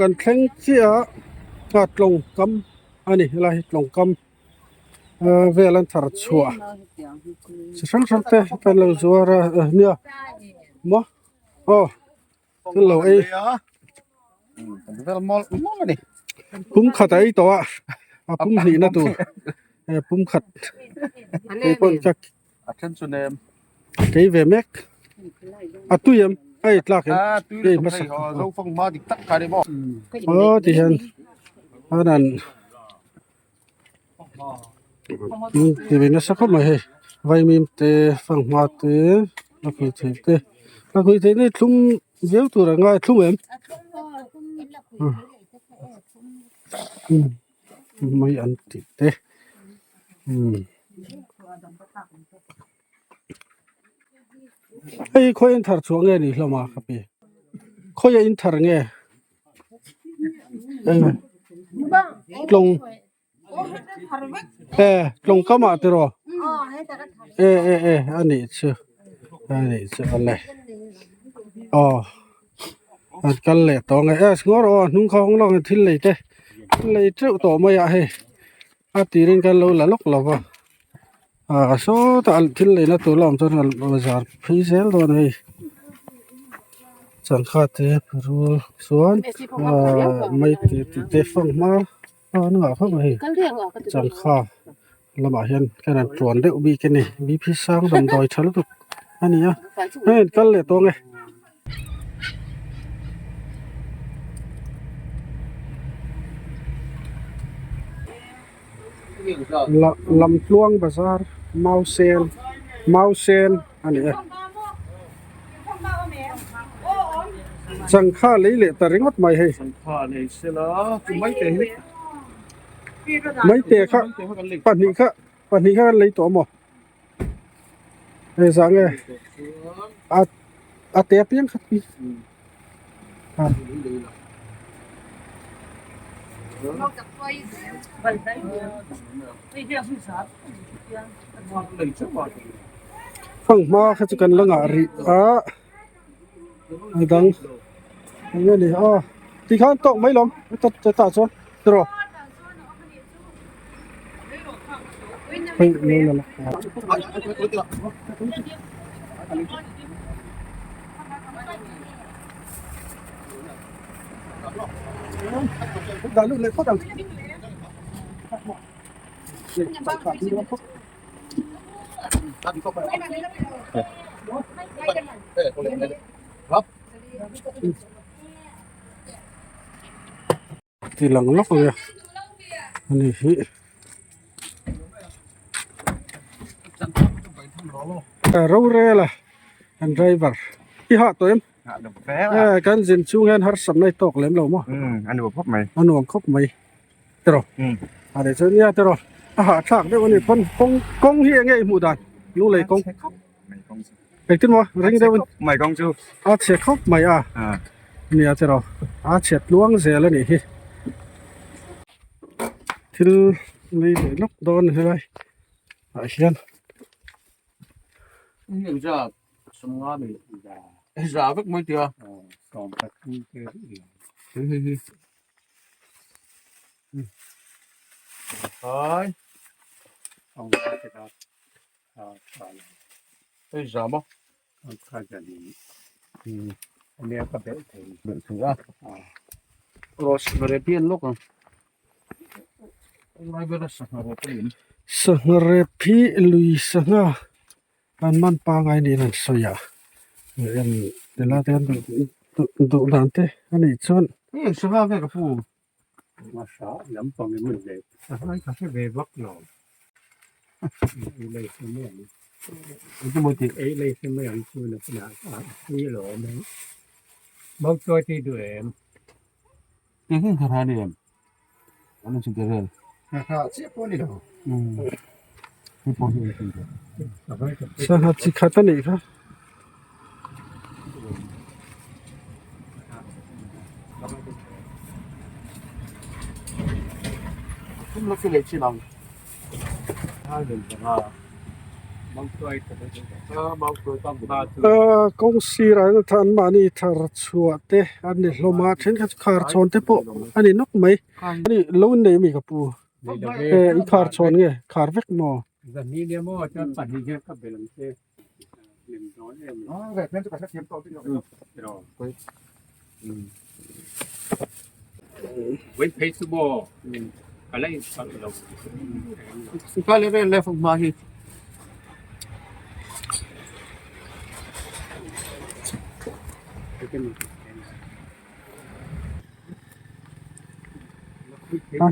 กันแข่งเสียลงกำอันนี้อะไรลงกำเวลันทาร์ชัวสังสังเตะเป็นเราชัวร์เนี่ยมั้งโอ้คือเราเป็นมอลนี่ปุ่มขัดไอ้ตัวปุ่มหนีนะตัวปุ่มขัดไอ้ปนจักattention em ไอ้เวเมกตุยมไอ้ตลาดtuy là thầy họ dâu phong ma thì tất cả đấy bỏ ที่เห็นอันนั้นที่เป็นนักสักมาเฮ้ไว้มีเตะฟังมาเตะนักคุยเตะนักคุยเตะนี่ทุ่มเยอะตัวง่ายทุ่มเอ็มไม่อันติดเตะไอ้คอยอินทาร์ช่วงเงี้ยนี่เรามาครับพี่คอยอินทาร์เงี้ยลงลงก็มาตัวอันนี้ชื่ออะไรอ๋ออันกันเลยตองไงสงอรอนุ่งเขาของเราทิ้งเลยเต้เลยเจ้าตัวไม่อยากให้ตีเรื่องกันเราละล็อกเราป่ะโซ่ตัดทิ้งเลยนะตัวเราจนเราบริษัทพิเศษตัวนี้สังฆาเทพรู้ส่วนไม่ติดฟังมานึกออกเข้าไปสังฆาละมาเห็นแค่นั้นตรวจได้อุบิกันนี่มีพิษสร้างดำดอยทะลุตุกอันนี้อ่ะกันเลยตัวไงลำลวงบาซาร์เมาเซนอันนี้สังฆาเลยเลยแต่เรื่องวัดไม่ให้สังขารนี่เสร็จแล้วไม่เตะค่ะปันนี้ค่ะเลยตัวหมอไอ้สังเอ้อาเตียเปียงครับพี่ฟังมาเขาจะกันละงารีดังนี่นี่ที่ข้างโต๊ะไม่ลงจะตัดซ้อนตรอเฮ้ยนี่นั่นแหละดังลูกเลยเขาดังที่หลังล็อกเลยอันนี้เราเร่ละอันไดรเวอร์ที่หาตัวเอ็มกันจินชูงานหาสำนักตกเล่มเรามั้งอันนี้พบไหมอันนู้นครบไหมตรออะไรเช่นนี้ตรออาหารฉากได้วันนี้คนกงเฮียไงหมู่ด่านรู้เลยกงเห็นขึ้นวะเร่งได้วันไม่กงจูเช็คครบไหมเนี่ยตรอเช็ดล้วงเสียแล้วนี่ที่นี่นกโดนอะไรเขียนนี่จะสมองไม่จะแบบไม่เดียวกองทัพไม่เดียวเฮ้ยเอาไปครับเฮ้ยจะมั้งข้าจะดีอันนี้ก็เป็นถึงโรสเบอร์เปียนลูกอะไรเบอร์สังเรปีสังเรปีลุยสังมันปางไงนี่นั่นสยามเดี๋ยวเราเดินดูด่านเต้อันนี้ชนนี่สภาพแค่กระฟูมาสาวน้ำฟองยังไม่เลยสภาพแค่เบบักหน่อยเลยใช่ไหมจะมาติดเลยใช่ไหมอันคือลักษณะนี่หรอเนี่ยบอกตัวที่ด้วยนี่คือคาถาเดียมอันนั้นสิ่งเดียวคาถาเสียปุ่นนี่หรอที่ปุ่นนี่สิ่งเดียวสหัสสิขัดตันอีกครับคุณลักษณะที่เราถ้าเดินไปว่า mong tôi mong tôiต้องมากงสีไรนะท่านมานี่ทาร์ชัวเตอันนี้ลมาเช่นกับคาร์ชอนเตปอันนี้นกไหมอันนี้ลุ้นเนี่ยมีกับปูอีคาร์ชอนไงคาร์เวกมอ giờ níเนี่ยมั่วจะปั่นนี่เนี่ยก็เป็นเช่หนึ่งน้อยเอ็มแบบนั้นจะกระชับเทียมต่อที่เรารอเว้นเพย์ซูโบอะไรสักเราสุดท้ายเลยเลยฟังมาที่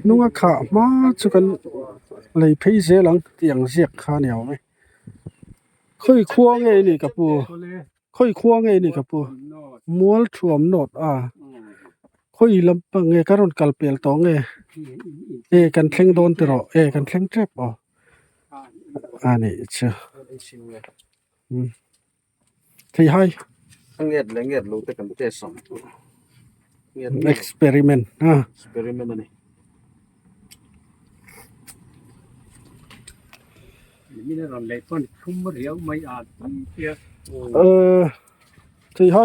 นุ่งขามาจุกันเลยพี่เสียหลังเตียงเสียกขาเหนียวไหมค่อยควงไงนี่กับปูค่อยควงไงนี่กับปูมัวถ่วมโนดค่อยลำปังไงการนกัลเปียลตองไงกันเทงโดนตรอกันเทงเจ็บอันนี้เชื่อที่ให้เงียดเลยเงียดรู้แต่กันไม่ได้สอนเงียด experiment experiment นี่มีแต่เราเล็กคนคุ้มเรียวไม่อาจเทียที่ให้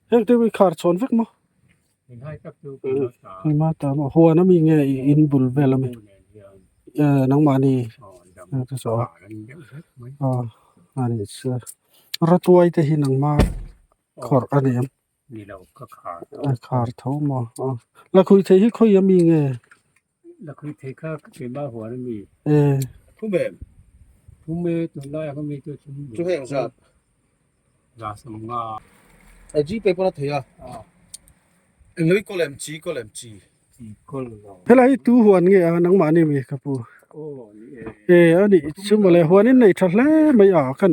เฮ้ยที่วิคาร์ชอนเวกมั้งให้กับดูให้มาตามหัวน้ำมีไงอินบุลเวลมั้ยน้องมานี่จะสอนอันนี้เชื่อรัตไว้แต่หินังมาขออันนี้นี่เราก็ขาดเท่ามาแล้วคุยเที่ยวคุยยังมีไงแล้วคุยเที่ยวก็เป็นบ้าหัวนั่นมีผู้แบบผู้เมย์ตัวน้อยก็มีตัวชุ่มช่วยให้สัตว์ยาสมงาไอ้จีไปปนเทียเลยก็เล่มจีก็เล่มจีก็เลยเฮ้ยตัวหัวนี่น้องมานี่มีครับปูอันนี้ชุ่มอะไรหัวนี่ในทะเลไม่อยากกัน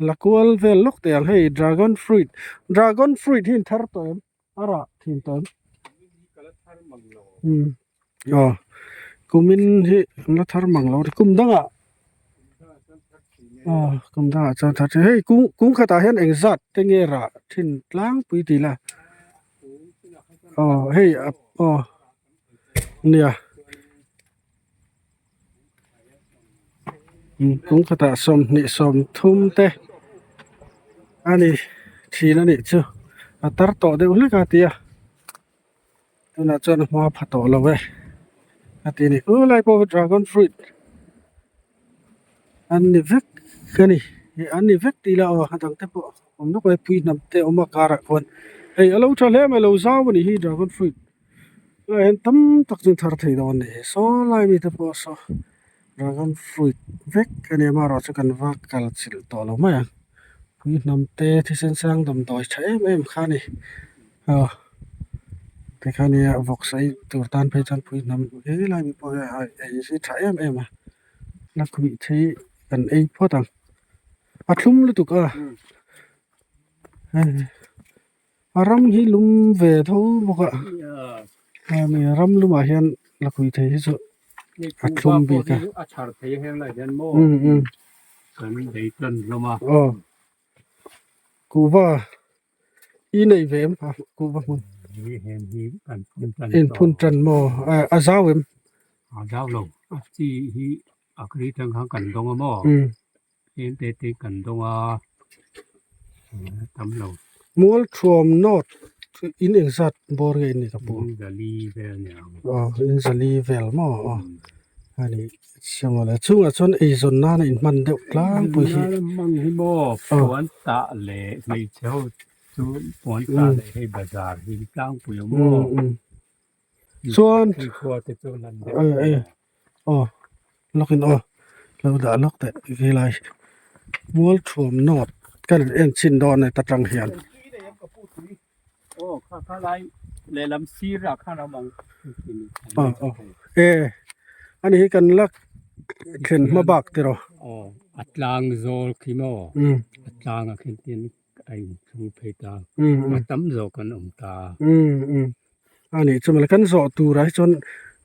ลักวัลเวลล็อกแต่ยังให้ dragon fruit ที่ทาร์ตเอ็มอะไรที่ทาร์กุมินที่นัทธรมังเราที่กุมดังกุมดังจันทัดเฮ้ยกุ้งขตาเห็นเองจัดเตงเงระทิ้งล้างปุยตีละเฮ้ยเนี่ยกุ้งขตาสมนี่สมทุ่มเตอันนี้ทีนั่นนี่ชื่อตัดต่อเดี๋ยวเล็กอาทิตย์ตัวนั้นจนมาพัดต่อเราเว้ยอาทิตย์นี้อะไรพวก dragon fruit อันนี้เวกกันนี่อันนี้เวกตีละตั้งแต่ผมนึกว่าปีน้ำเตะออกมาการะคนเราทะเลมาเราซ้าวันนี้ dragon fruit เห็นตั้มตักจนทาร์ที่ตอนนี้โซ่ไล่มีแต่พอโซ่ dragon fruit เวกกันนี่มาเราจะกันว่ากัลสิลต่อเราไหมปีน้ำเตะที่เส้นสร้างดำดอยใช้ไหมข้านี่แต่ข้านี่บอกใส่ตัวตานไปจันปีน้ำไล่มีพอสิใช้ไหมนักวิธีกันพอตังอัดลุ่มเลยตุกรำฮิลุ่มเวทูบอกมีรำลุ่มอาเฮียนนักวิธีที่สุดอัดลุ่มบีกันอาชาร์เทียนอะไรเดนโม่กันเด็กกันลงมากูว่าอีในเวมกูว่ามึงเห็นฮีกันพุ่นจันโมอาซาเวมลงที่ฮีอักฤษทางข้างกันตรงอ่ะโม่เห็นเตะกันตรงอ่ะทำลงมัวทรวมโนดอินเองสัตบริเวณนี้ครับผมอินซาลีเวลเนี่ยอินซาลีเวลมั้งอันนี้เชื่อมาแล้วช่วงส่วนส่วนนั้นมันเดือดกลางปุยมันฮิโม่ฝนตะเล่ไม่เช่าช่วงฝนตะเล่ให้บาซาร์ฮิกลางปุยโม่ส่วนที่ครัวที่ตัวนั้นล็อกอินเราด่าล็อกแต่กี่ไรมัวทรวมโนดกันชินดอนในตะจังเฮียนข้าไรเลลำซีระข้าเรามองอันนี้กันลักเข็นมาบักเตออัตลางโซลคิโมอัตลางเข็นเตียนไอ้ชูเพตามาตั้มโซกันตาอันนี้จะมากันโซตูไรจน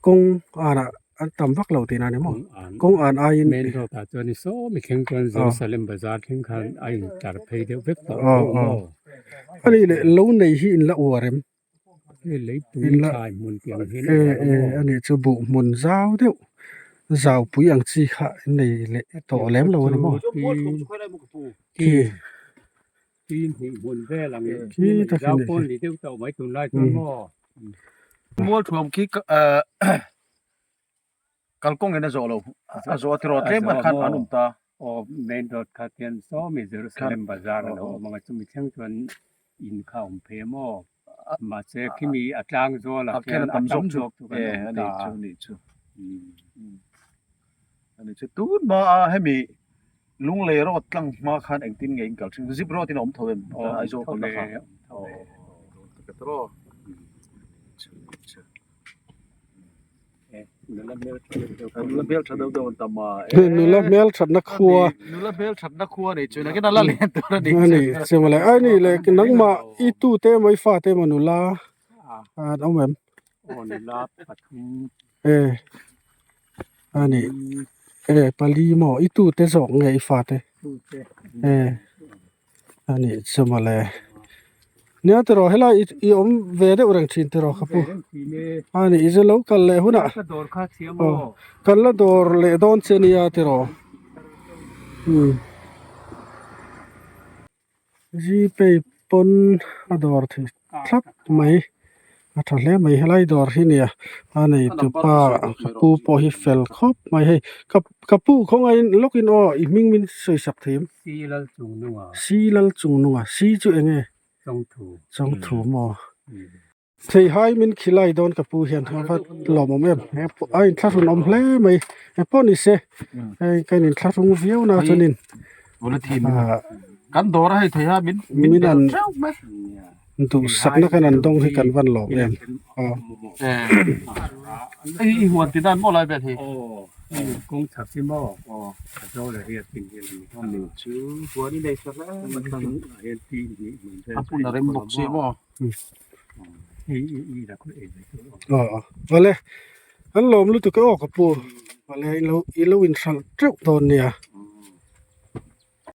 กงอันตั้มวักเหล่าตีนั่นมั้งกงอายินเมนโซตาจนนี่โซมีเข่งกันเจรูซาเล็มบาซาร์เข่งขันไอ้จาร์เพเดเวกต่ออันนี้เลยlâu này hi in la uarem lấy túi chài muôn tiềnอันนี้จะบุมุนเจ้าเดียว rào bụi ăn chi khá này lệ tổ lém lâu này mò khi khi thì buồn về là khi ta giao phải con thì tiêu tàu mấy tuần lại tuần mò mua thuồng kí kalkong cái nó rồi rồi thì rồi thế mà khăn ăn ta main road khát tiền so mi Jerusalem bazaar nó mà chúng mình chẳng chuẩn in khảo phê mò mà sẽ khi mi ở trang rồi là cái là tầm giống chụp anh này chứ tút mà hay mi lung lê rồi tăng mà khăn anh tin ngày cả chừng zip rồi thì nó ổn thôi ai rồi còn là khăn cái đó nó là bel chặt đâu tầm nu la mel chat na khua nó là bel chặt nó khua này chứ nó cái nó là liềnตัวนี้ ani se mala ai ni le nang ma I tu te mai fa te manu la ông em là bắt ani pali mo I tu te zong ngai fa te ani se mala nia te ro hela I om ve de orang chin te ro khapu ani I ze lo kal le huna cái đồ khát thiam mò kal la dor le don che nia te ro ji pe pon ador thi thlap mai thale mai helai dor hi nia ani tu pa kapu po hi fel khop mai he kapu khong ai lokin o I ming min soi sak thim xí lal chung nua si lal chung nunga si chu enge trong thủ mo thei hai min khilai don kapu hian havat lomom em ai thlasun om hle mai poni se kai nin thlatung viau na chunin Vốn thì cán đó hay thấy ha min an tu sakna kan an dong hi kan van lom em ai hoàn thì đan bỏ lại về thì cũng thật xí mò rồi là hiện tình hiện mình chứ vừa đi đây sao mình đang hiện tin thì mình thấy apun là một xí mò ý là có thể vale an lom lu tu ka ok kapu vale lo in sal treu ton nia